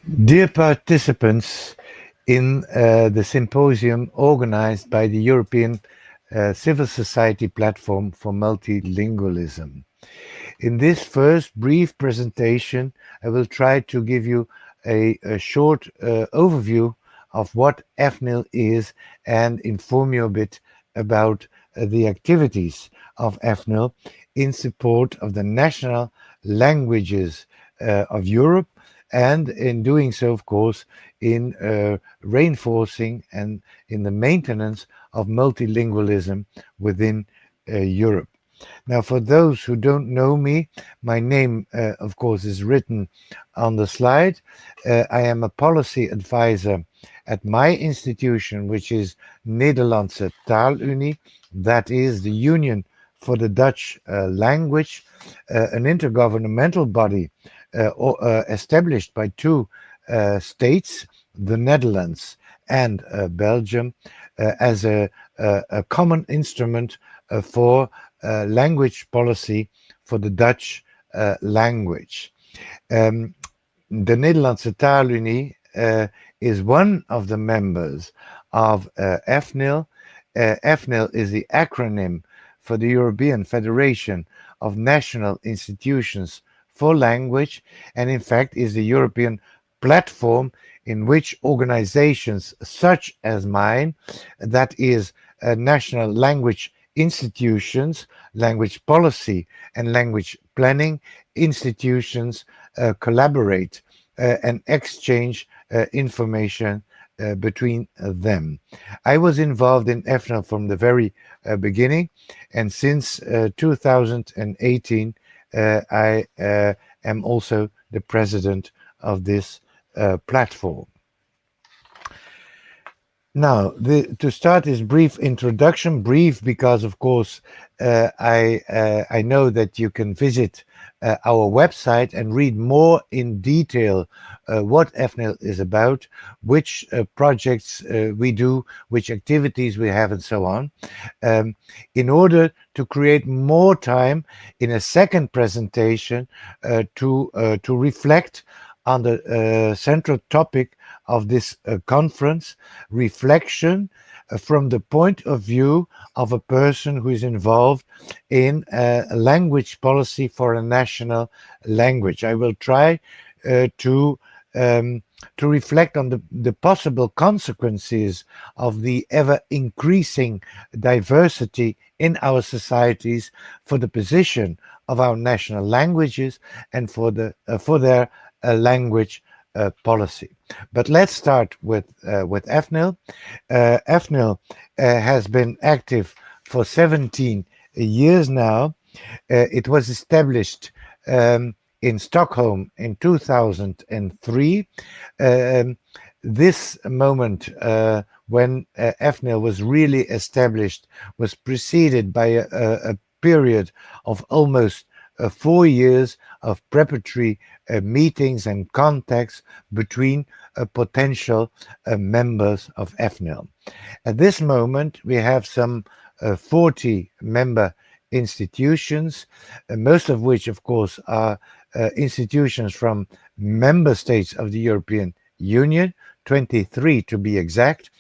Dear participants in the symposium organized by the European Civil Society Platform for Multilingualism. In this first brief presentation, I will try to give you a short overview of what EFNIL is and inform you a bit about the activities of EFNIL in support of the national languages of Europe, and in doing so, of course, in reinforcing and in the maintenance of multilingualism within Europe. Now, for those who don't know me, my name, of course, is written on the slide. I am a policy advisor at my institution, which is Nederlandse Taalunie. That is the Union for the Dutch Language, an intergovernmental body established by two states, the Netherlands and Belgium, as a common instrument for language policy for the Dutch language. The Nederlandse Taalunie is one of the members of EFNIL. EFNIL is the acronym for the European Federation of National Institutions for Language, and in fact is the European platform in which organizations such as mine, that is national language institutions, language policy and language planning institutions collaborate and exchange information between them. I was involved in EFNIL from the very beginning, and since 2018 I am also the president of this platform. Now, to start this brief introduction, brief because, of course, I know that you can visit our website and read more in detail what EFNIL is about, which projects we do, which activities we have, and so on. In order to create more time in a second presentation to reflect on the central topic of this conference, reflection from the point of view of a person who is involved in language policy for a national language. I will try to reflect on the possible consequences of the ever increasing diversity in our societies for the position of our national languages and for their language policy. But let's start with EFNIL. EFNIL has been active for 17 years now. It was established in Stockholm in 2003. This moment when EFNIL was really established was preceded by a period of almost 4 years of preparatory meetings and contacts between potential members of EFNIL. At this moment, we have some 40 member institutions, most of which, of course, are institutions from member states of the European Union, 23 to be exact.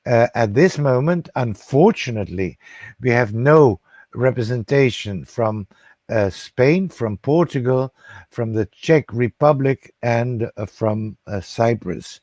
At this moment, unfortunately, we have no representation from Spain, from Portugal, from the Czech Republic, and from Cyprus.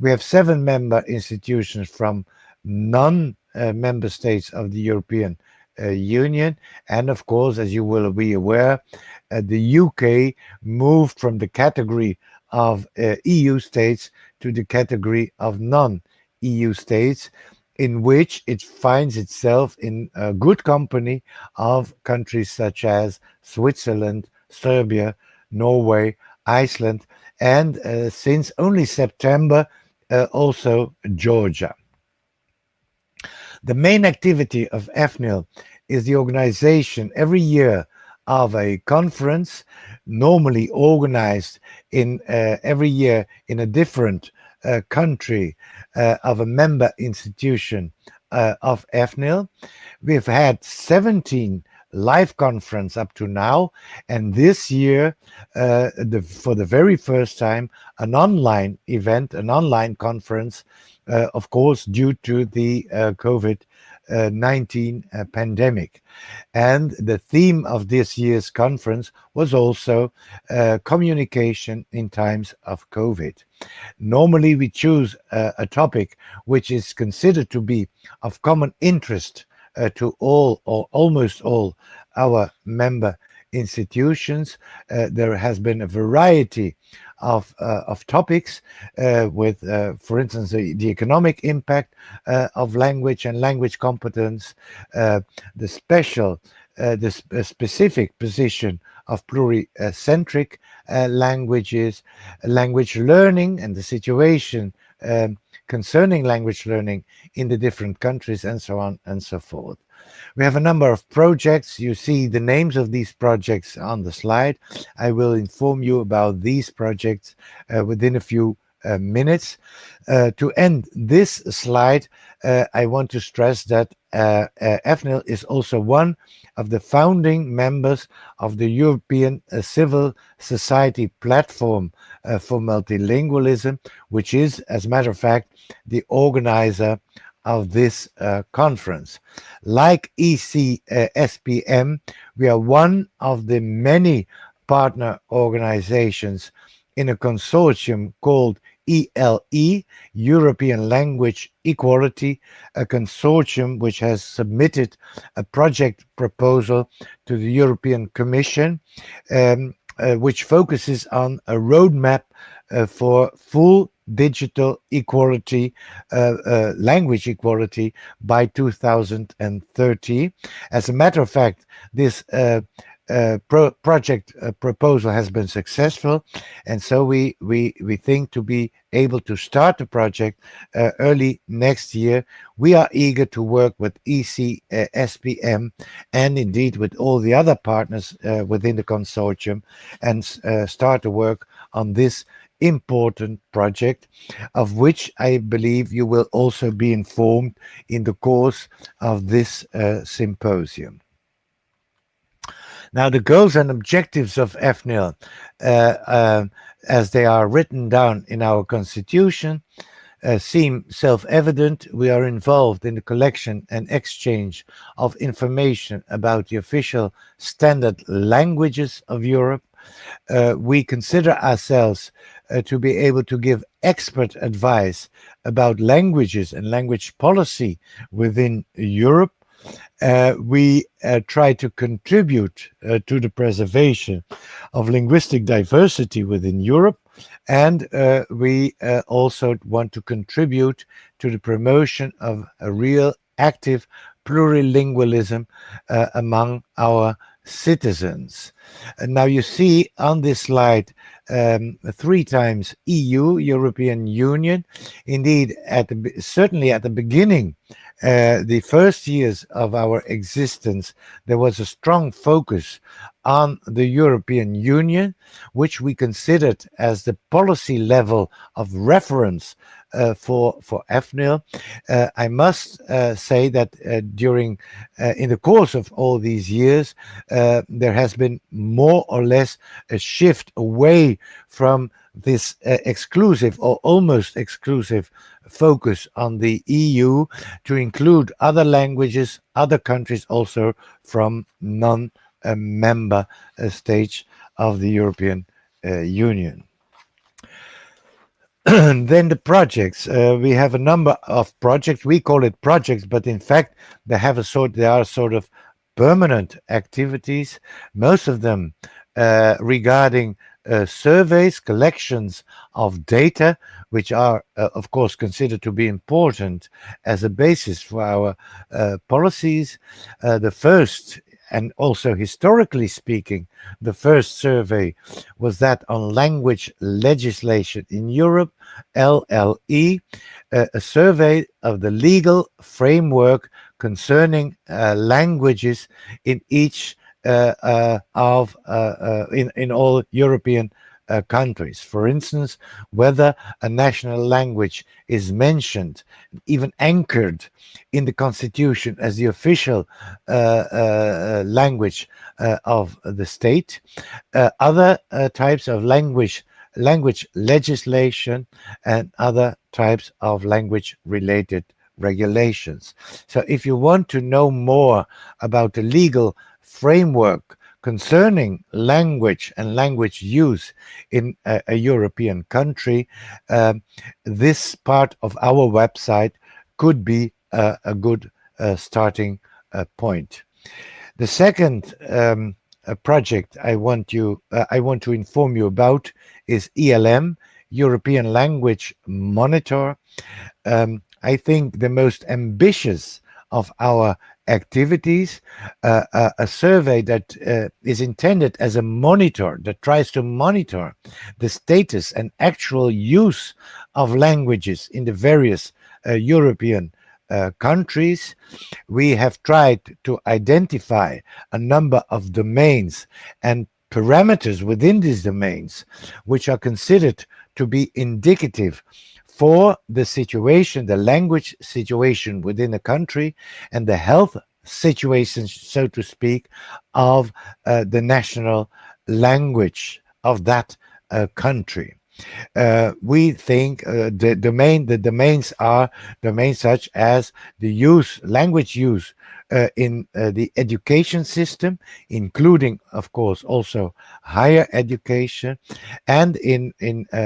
We have 7 member institutions from non-member states of the European Union, and of course, as you will be aware, the UK moved from the category of EU states to the category of non-EU states, in which it finds itself in good company of countries such as Switzerland, Serbia, Norway, Iceland, and since only September, also Georgia. The main activity of EFNIL is the organization every year of a conference, normally organized in every year in a different country of a member institution of EFNIL. We've had 17 live conference up to now, and this year, for the very first time, an online event, an online conference, of course, due to the COVID-19 pandemic. And the theme of this year's conference was also communication in times of COVID. Normally, we choose a topic which is considered to be of common interest to all or almost all our member institutions. There has been a variety of topics with, for instance, the economic impact of language and language competence, the specific position of pluricentric languages, language learning and the situation concerning language learning in the different countries, and so on and so forth. We have a number of projects. You see the names of these projects on the slide. I will inform you about these projects within a few minutes. To end this slide, I want to stress that EFNIL is also one of the founding members of the European Civil Society Platform for Multilingualism, which is, as a matter of fact, the organizer of this conference. Like ECSPM, we are one of the many partner organizations in a consortium called ELE, European Language Equality, a consortium which has submitted a project proposal to the European Commission, which focuses on a roadmap for full digital equality, language equality by 2030. As a matter of fact, this project proposal has been successful, and so we think to be able to start the project early next year. We are eager to work with ECSPM and indeed with all the other partners within the consortium and start to work on this important project, of which I believe you will also be informed in the course of this symposium. Now, the goals and objectives of EFNIL, as they are written down in our constitution, seem self-evident. We are involved in the collection and exchange of information about the official standard languages of Europe. We consider ourselves to be able to give expert advice about languages and language policy within Europe. We try to contribute to the preservation of linguistic diversity within Europe, and we also want to contribute to the promotion of a real active plurilingualism among our citizens. And now you see on this slide 3 times EU, European Union. Indeed, certainly at the beginning, the first years of our existence, there was a strong focus on the European Union, which we considered as the policy level of reference for EFNIL. I must say that in the course of all these years, there has been more or less a shift away from this exclusive or almost exclusive focus on the EU to include other languages, other countries also from non-member states of the European Union. Then the projects. We have a number of projects. We call it projects, but in fact, they are sort of permanent activities. Most of them regarding surveys, collections of data, which are, of course, considered to be important as a basis for our policies. The first, and also historically speaking, the first survey was that on language legislation in Europe, LLE, a survey of the legal framework concerning languages in each in all European countries. For instance, whether a national language is mentioned, even anchored in the constitution as the official language of the state. Other types of language legislation, and other types of language related regulations. So if you want to know more about the legal framework concerning language and language use in a European country, this part of our website could be a good starting point. The second project I want to inform you about is ELM, European Language Monitor. I think the most ambitious of our activities, a survey that is intended as a monitor that tries to monitor the status and actual use of languages in the various European countries. We have tried to identify a number of domains and parameters within these domains which are considered to be indicative for the situation, the language situation within a country, and the health situation, so to speak, of the national language of that country. We think the domains are domains such as the language use in the education system, including, of course, also higher education, and in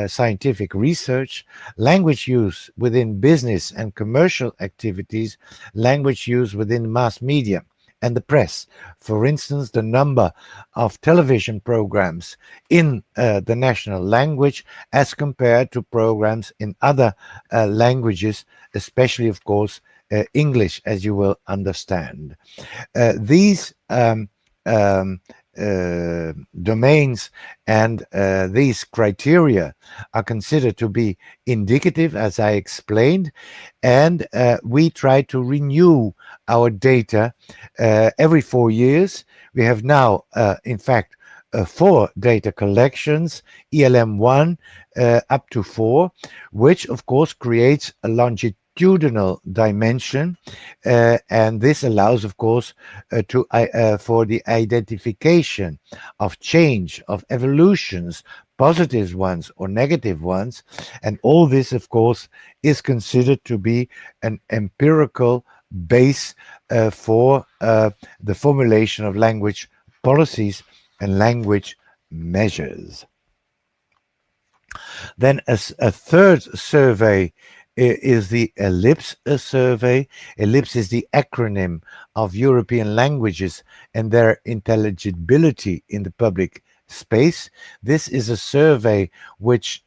scientific research, language use within business and commercial activities, language use within mass media and the press. For instance, the number of television programs in the national language as compared to programs in other languages, especially, of course, English, as you will understand. These domains and these criteria are considered to be indicative, as I explained, and we try to renew our data every 4 years. We have now, in fact, 4 data collections, ELM 1 up to 4, which of course creates a longitudinal dimension, and this allows, of course, for the identification of change, of evolutions, positive ones or negative ones, and all this, of course, is considered to be an empirical base for the formulation of language policies and language measures. Then a third survey is the ELIPS survey. ELIPS is the acronym of European languages and their intelligibility in the public space. This is a survey which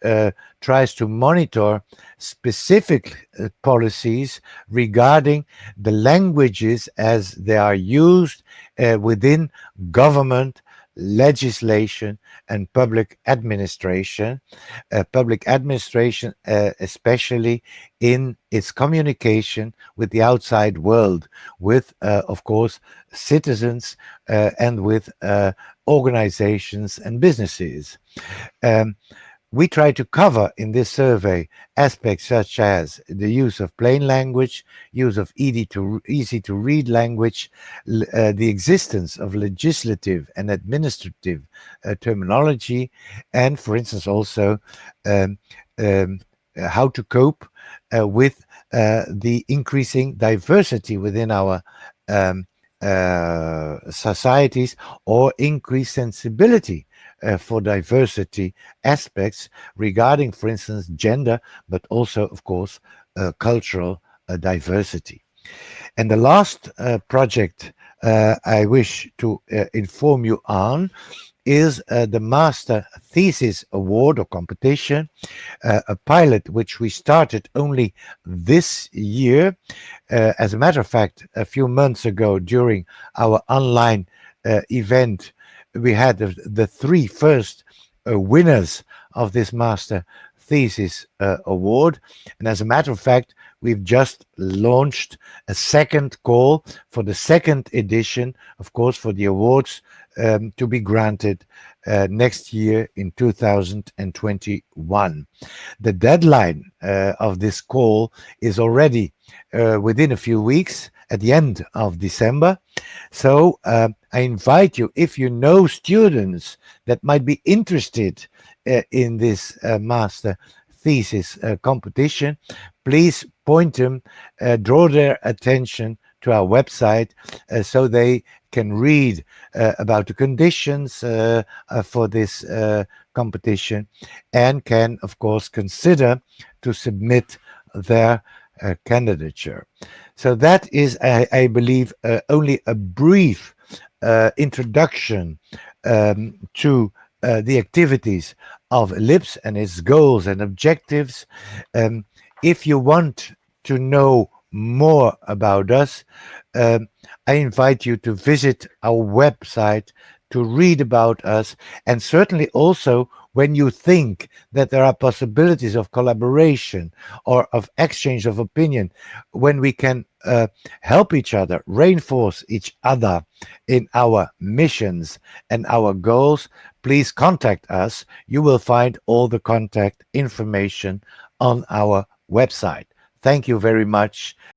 tries to monitor specific policies regarding the languages as they are used within government, legislation, and public administration. Especially in its communication with the outside world, with, of course, citizens and with organizations and businesses. We try to cover in this survey aspects such as the use of plain language, use of easy to read language, the existence of legislative and administrative terminology, and, for instance, also how to cope with the increasing diversity within our societies, or increased sensibility for diversity aspects regarding, for instance, gender, but also, of course, cultural diversity. And the last project I wish to inform you on is the Master Thesis Award or competition, a pilot which we started only this year. As a matter of fact, a few months ago during our online event, we had the 3 first winners of this Master Thesis Award. And as a matter of fact, we've just launched a second call for the second edition, of course, for the awards to be granted next year in 2021. The deadline of this call is already within a few weeks at the end of December. So I invite you, if you know students that might be interested in this master thesis competition, please point them, draw their attention to our website so they can read about the conditions for this competition and can, of course, consider to submit their candidature. So that is, I believe, only a brief introduction to the activities of ELIPS and its goals and objectives. If you want to know more about us, I invite you to visit our website to read about us, and certainly also when you think that there are possibilities of collaboration or of exchange of opinion, when we can help each other, reinforce each other in our missions and our goals, please contact us. You will find all the contact information on our website. Thank you very much.